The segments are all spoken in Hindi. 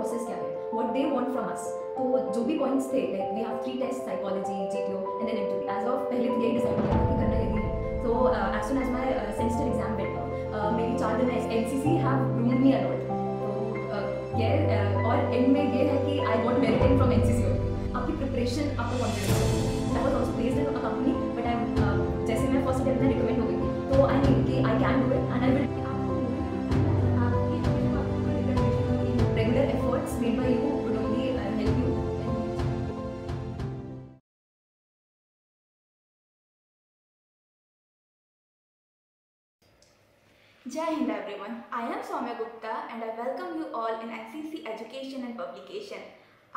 प्रोसेस क्या है, what they want from us. तो जो भी पॉइंट्स थे, like we have 3 test, psychology, GTO and then interview. As of पहले तो यही डिसाइड किया था कि करना यही है। So as soon as my semester exam better, मेरी 4 दिन में NCC have groomed me a lot. तो ये और एंड में ये है कि I got merited from NCC. आपकी प्रिपरेशन आपको confidence. I was also placed in a company, but I जैसे मैं फर्स्ट अटेम्प्ट में रिकमेंड हो गई थी, तो आई नीड कि I can do it and I will. Regular efforts made by you would only help you. Jai Hind everyone, I am Soumya Gupta and I welcome you all in NCC Education and Publication.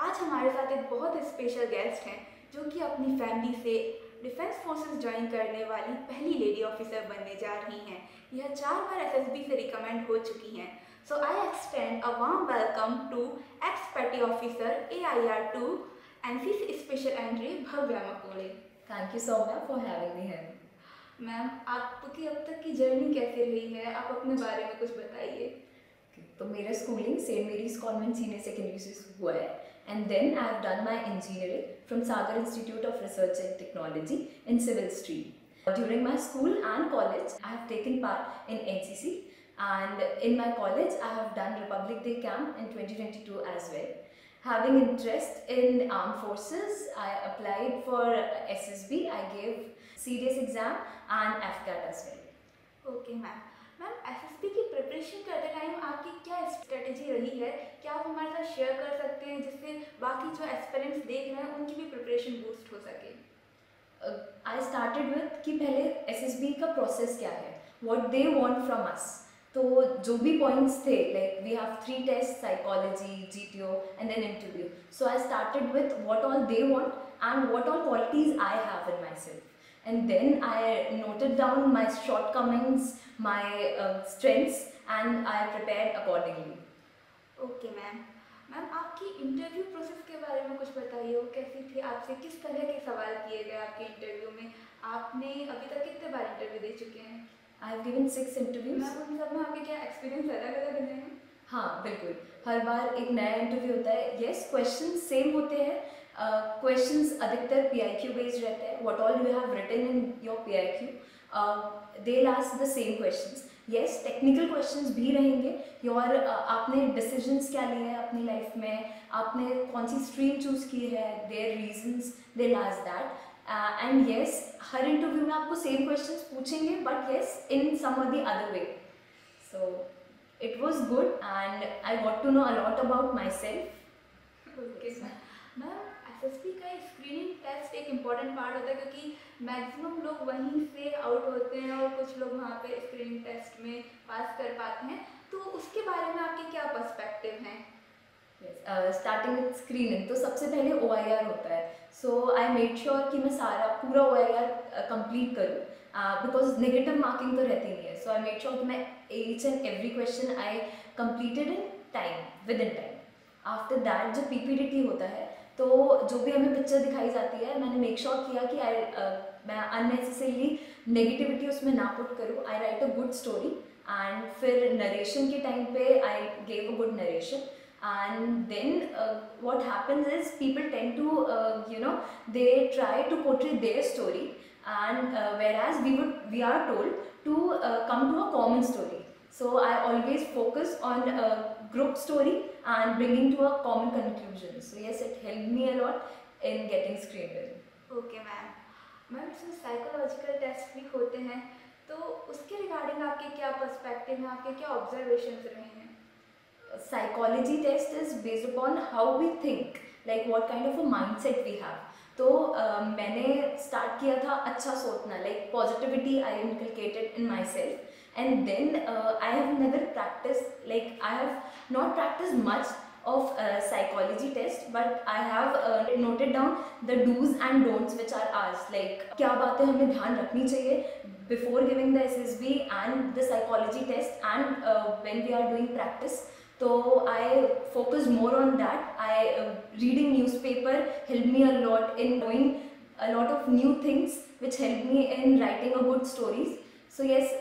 आज हमारे साथ एक बहुत स्पेशल गेस्ट हैं जो कि अपनी फैमिली से डिफेंस फोर्सेस ज्वाइन करने वाली पहली लेडी ऑफिसर बनने जा रही हैं। यह 4 बार एसएसबी से रिकमेंड हो चुकी हैं। So I extend a warm welcome to ex-petty officer AIR2 NCC Special Entry Bhavya मकोड़े। Thank you Soumya for having me here. Ma'am, आपकी अब तक की जर्नी कैसे रही है, आप अपने बारे में कुछ बताइए। तो मेरा schooling saint Mary's convent senior secondary से हुआ है, and then I have done my engineering from Sagar institute of research and technology in civil stream. During my school and college I have taken part in NCC, and in my college I have done Republic Day camp in 2022 as well. Having interest in armed forces, I applied for SSB. I gave CDS exam and FCAT as well. Okay ma'am. Ma'am, SSB की प्रिपरेशन करते टाइम आपकी क्या स्ट्रेटेजी रही है, क्या आप हमारे साथ शेयर कर सकते हैं जिससे बाकी जो एस्पिरेंट्स देख रहे हैं उनकी भी प्रिपरेशन बूस्ट हो सके। I started with कि पहले SSB का प्रोसेस क्या है, what they want from us। तो जो भी पॉइंट्स थे, like we have 3 test, psychology, GTO and then interview. So I started with what all they want and what all qualities I have in my self, and then I noted down my shortcomings, my strengths and I prepared accordingly. Okay ma'am. Ma'am, आपकी इंटरव्यू प्रोसेस के बारे में कुछ बताइए, वो कैसी थी, आपसे किस तरह के सवाल किए गए आपके इंटरव्यू में, आपने अभी तक कितने बार इंटरव्यू दे चुके हैं? I have given 6 interviews. Ma'am, उन सब में आपके क्या एक्सपीरियंस अलग अलग रहे हैं? हाँ बिल्कुल, हर बार एक नया इंटरव्यू होता है। येस, क्वेश्चन सेम होते हैं, क्वेश्चंस अधिकतर PIQ बेस्ड रहते हैं। What all you have written in your PIQ, they ask the same questions. Yes, technical questions भी रहेंगे, योर आपने डिसीजंस क्या लिए हैं अपनी लाइफ में, आपने कौन सी स्ट्रीम चूज़ की है, their reasons, they ask that. And yes, हर इंटरव्यू में आपको सेम क्वेश्चंस पूछेंगे, but yes in some or the other way. So it was good and I got to know a lot about my self. Okay ma'am, SSB का स्क्रीनिंग टेस्ट एक इम्पॉर्टेंट पार्ट होता है क्योंकि मैक्सिमम लोग वहीं से आउट होते हैं और कुछ लोग वहाँ पे स्क्रीनिंग टेस्ट में पास कर पाते हैं, तो उसके बारे में आपके क्या पर्सपेक्टिव हैं? स्टार्टिंग विथ स्क्रीनिंग, तो सबसे पहले OIR होता है। सो आई मेड श्योर कि मैं सारा पूरा OIR कंप्लीट करूँ, बिकॉज नेगेटिव मार्किंग तो रहती नहीं है। सो आई मेड श्योर कि मैं each and every question I completed in time, with in time. After that जो PPDT होता है, तो जो भी हमें पिक्चर दिखाई जाती है, मैंने मेक श्योर किया कि मैं अननेसेसरीली नेगेटिविटी उसमें ना पुट करूँ। I write a good story, and फिर नरेशन के टाइम पे I gave a good narration. And then what happens is people tend to they try to portray their story, and whereas we are told to come to a common story. So I always focus on a group story and bringing to a common conclusion. So yes, it helped me a lot in getting screened in. Okay ma'am. Ma'am, इसमें साइकोलॉजिकल टेस्ट भी होते हैं, तो उसके रिगार्डिंग आपके क्या पर्सपेक्टिव हैं, आपके क्या ऑब्जर्वेशंस रहे हैं? Psychology test is based upon how we think, like what kind of a mindset we have. तो मैंने स्टार्ट किया था अच्छा सोचना, like positivity I inculcated in myself, and then I have never practiced, like I have not practiced much of psychology test, but I have noted down the do's and don'ts which are asked, like क्या बातें हमें ध्यान रखनी चाहिए before giving the SSB and the psychology test, and when we are doing practice. So I focus more on that. Reading newspaper helped me a lot in knowing a lot of new things which helped me in writing a good stories. So yes,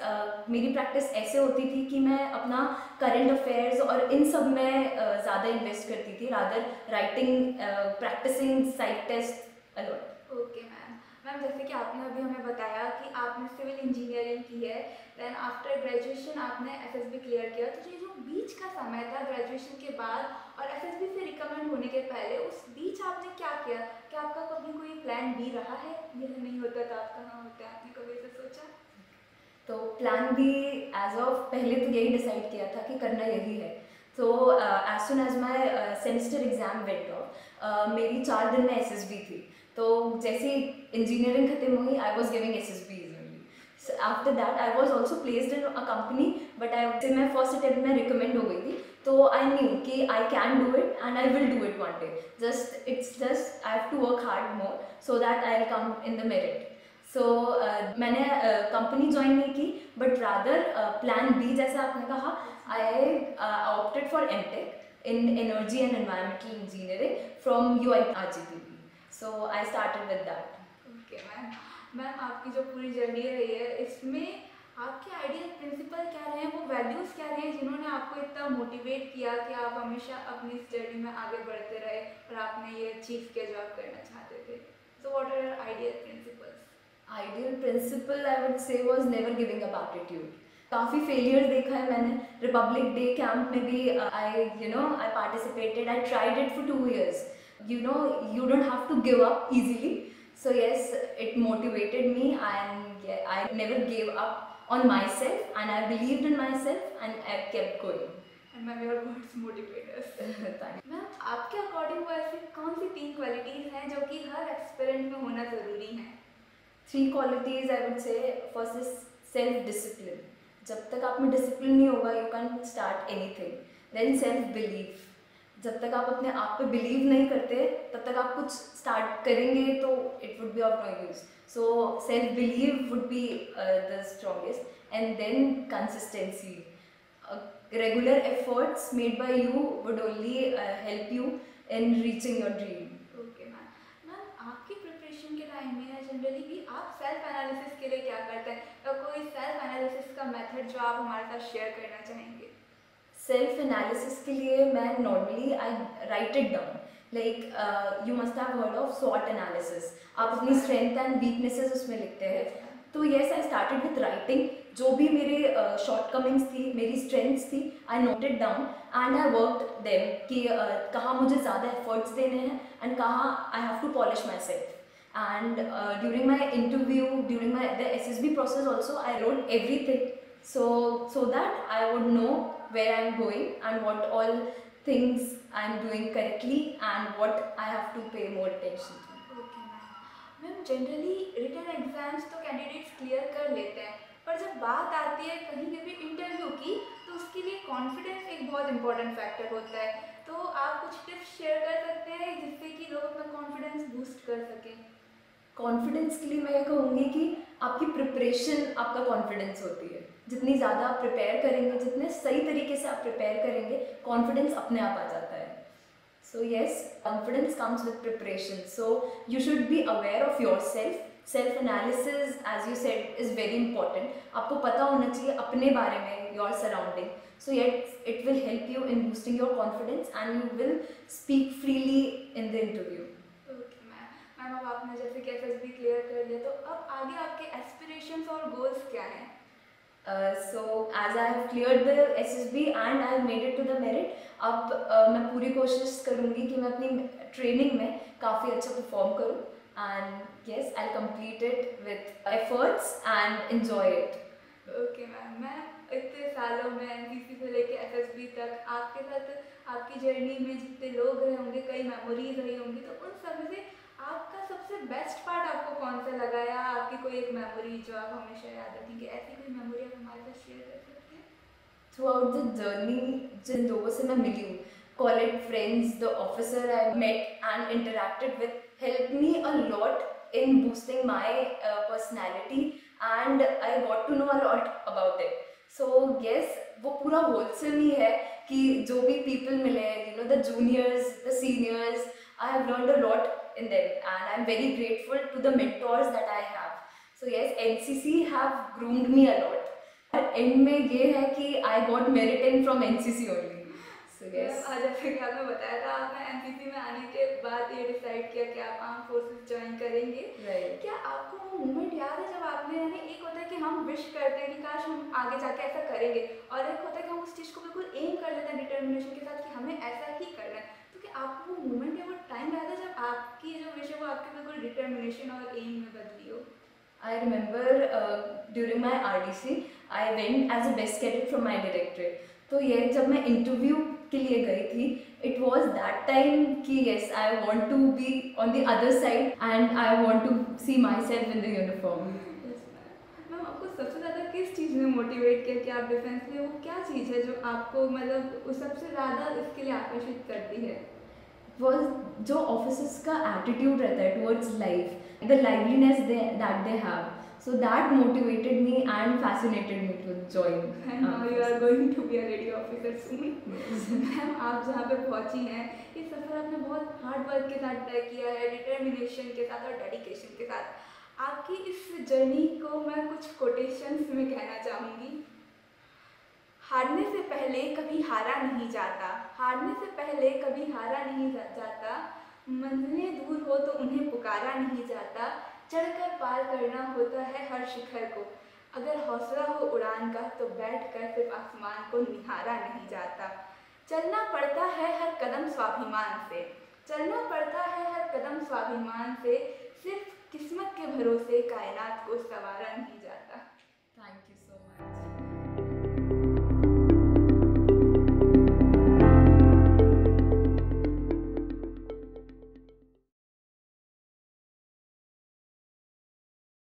मेरी प्रैक्टिस ऐसे होती थी कि मैं अपना करंट अफेयर्स और इन सब में ज़्यादा इन्वेस्ट करती थी, rather writing, practising side test a lot. Okay ma'am. Ma'am जैसे कि आपने अभी हमें बताया कि आपने सिविल इंजीनियरिंग की है, देन आफ्टर ग्रेजुएशन आपने एफएसबी क्लियर किया, तो ये जो बीच का समय था ग्रेजुएशन के बाद और एफएसबी से रिकमेंड होने के पहले, उस बीच आपने क्या किया? क्या आपका कभी कोई प्लान बी रहा है? यह नहीं होता तो आप कहाँ होते? आपने कभी ऐसे सोचा? तो प्लान भी एज ऑफ पहले तो यही डिसाइड किया था कि करना यही है। तो as soon as my semester exam went off, मेरी 4 दिन में एसएसबी थी। तो जैसे इंजीनियरिंग खत्म हुई, I was giving SSB only. So after that I was also placed in a company, but आई मैं फर्स्ट अटेम्प्ट में रिकमेंड हो गई थी। तो आई न्यू कि I can do it and I will do it one day. Just I have to work hard more so that I will come in the merit. So मैंने कंपनी ज्वाइन नहीं की, बट रादर प्लान बी जैसा आपने कहा, I opted for MTech in energy and environmental engineering from UIRGPP। So I started with that. Okay ma'am. Ma'am आपकी जो पूरी जर्नी रही है, इसमें आपके आइडियल प्रिंसिपल क्या रहे हैं, वो वैल्यूज़ क्या रहे हैं जिन्होंने आपको इतना मोटिवेट किया कि आप हमेशा अपनी स्टडी में आगे बढ़ते रहे और आपने ये अचीव किया जो आप करना चाहते थे? So what are your ideal principles? Ideal principle I would say was never giving up attitude. काफ़ी फेलियर देखा है मैंने। रिपब्लिक डे कैंप में भी I participated, I tried it for 2 years. You don't have to give up easily. So yes, it motivated me, and yeah, I never gave up on myself, and I believed in myself, and I kept going. And ma'am your words motivate us. Thank you. Ma'am आपके अकॉर्डिंग वो ऐसी कौन सी 3 क्वालिटीज़ हैं जो कि हर एक्सपेरेंट में होना ज़रूरी हैं? 3 qualities I would say. First is self discipline. जब तक आप में डिसिप्लिन नहीं होगा, you can start anything. Then self belief. जब तक आप अपने आप पे बिलीव नहीं करते, तब तक आप कुछ स्टार्ट करेंगे तो it would be of no use. So self believe would be the strongest, and then consistency. Regular efforts made by you would only help you in reaching your dream. Okay ma'am. Ma'am आपकी प्रिपरेशन के टाइम में या जनरली भी आप सेल्फ एनालिसिस के लिए क्या करते हैं, या कोई सेल्फ एनालिसिस का मेथड जो आप हमारे साथ शेयर करना चाहेंगे? सेल्फ एनालिसिस के लिए मैं normally I write it down. Like you must have heard of SWOT analysis. आप अपनी स्ट्रेंथ एंड वीकनेसेस उसमें लिखते हैं। तो yes, I started with writing. जो भी मेरे शॉर्टकमिंग्स थी, मेरी स्ट्रेंथ्स थी, I noted down and I worked them कि कहाँ मुझे ज़्यादा एफर्ट्स देने हैं एंड कहाँ I have to polish my self. And during my interview, during the SSB process also, I wrote everything, so that I would know where I'm going and what all things I'm doing correctly and what I have to pay more attention to. Okay ma'am. Ma'am generally written exams तो कैंडिडेट्स क्लियर कर लेते हैं, पर जब बात आती है कहीं के भी इंटरव्यू की, तो उसके लिए कॉन्फिडेंस एक बहुत इंपॉर्टेंट फैक्टर होता है। तो आप कुछ टिप्स शेयर कर सकते हैं जिससे कि लोग अपना कॉन्फिडेंस बूस्ट कर सकें? कॉन्फिडेंस के लिए मैं ये कहूँगी कि आपकी प्रिपरेशन आपका कॉन्फिडेंस होती है। जितनी ज़्यादा आप प्रिपेयर करेंगे, जितने सही तरीके से आप प्रिपेयर करेंगे, कॉन्फिडेंस अपने आप आ जाता है। So yes, confidence comes with preparation. So you should be aware of your self. Self analysis, as you said, is very important. आपको पता होना चाहिए अपने बारे में, your surrounding. So yes, it will help you in boosting your confidence and you will speak freely in the interview. Ma'am अब आपने जैसे कि एफएसबी क्लियर कर लिया, तो अब आगे आपके एस्पिरेशंस और गोल्स क्या हैं? So as I have cleared the SSB and I have made it to the merit, अब मैं पूरी कोशिश करूँगी कि मैं अपनी ट्रेनिंग में काफ़ी अच्छा परफॉर्म करूँ, and yes, I'll complete it with efforts and enjoy it. Okay ma'am. मैं इतने सालों में एनसीसी से लेके एफएसबी तक आपके साथ आपकी जर्नी में जितने लोग रहे होंगे, कई मेमोरीज रही होंगी, तो उन सब में से आपका सबसे बेस्ट पार्ट आपको कौन सा लगा, या आपकी कोई एक मेमोरी जो आप हमेशा याद रखेंगे? ऐसी कोई मेमोरी आप हमारे साथ शेयर कर सकते हैं? थ्रू आउट द जर्नी जिन लोगों से मैं मिली हूँ, college friends, the officer I met and interacted with, help me a lot in boosting my personality and I got to know a lot about it. So yes, वो पूरा होलसेम ही है कि जो भी पीपल मिले, you know, the juniors, the seniors, I have learned a lot in them and I'm very grateful to the mentors that I have. So yes, NCC have groomed me a lot. और एंड में ये है कि I got merit in from NCC only. So yes, आज जैसे कि आपने बताया था, आपने एनसीसी में आने के बाद ये डिसाइड किया कि आप आर्म फोर्सेस ज्वाइन करेंगे। राइट। क्या आपको वो मोमेंट याद है जब आपने, यानी एक होता है कि हम विश करते हैं कि काश हम आगे जाके ऐसा करेंगे, और एक होता है कि हम उस चीज़ को बिल्कुल एम कर लेते हैं डिटर्मिनेशन के साथ कि हमें ऐसा ही करना है। तो क्या आपको वो मोमेंट या वो टाइम याद है जब आपकी जो विश है वो आपके बिल्कुल डिटर्मिनेशन और एम में बदली हो? I remember during my RDC, I went as a best cadet from my directorate. तो ये जब मैं इंटरव्यू के लिए गई थी, it was that time कि yes, I want to be on the other side and I want to see myself in the uniform. Ma'am, आपको सबसे ज़्यादा किस चीज़ ने मोटिवेट किया कि आप डिफेंस में, वो क्या चीज़ है जो आपको मतलब वो सबसे ज़्यादा इसके लिए आकर्षित करती है? Was जो ऑफिसर्स का एटीट्यूड रहता है towards life, the liveliness that they have, so that motivated me and fascinated me to join. And now you are going to be a lady officer soon. Ma'am, आप जहाँ पे पहुँची हैं, ये सफ़र आपने बहुत हार्ड वर्क के साथ तय किया है, डिटर्मिनेशन के साथ और डेडिकेशन के साथ। आपकी इस जर्नी को मैं कुछ कोटेशंस में कहना चाहूँगी। हारने से पहले कभी हारा नहीं जाता, हारने से पहले कभी हारा नहीं जाता, मंजिलें दूर हो तो उन्हें पुकारा नहीं जाता, चढ़कर पार करना होता है हर शिखर को, अगर हौसला हो उड़ान का तो बैठकर सिर्फ आसमान को निहारा नहीं जाता। चलना पड़ता है हर कदम स्वाभिमान से, चलना पड़ता है हर कदम स्वाभिमान से, सिर्फ किस्मत के भरोसे कायनात को संवारा नहीं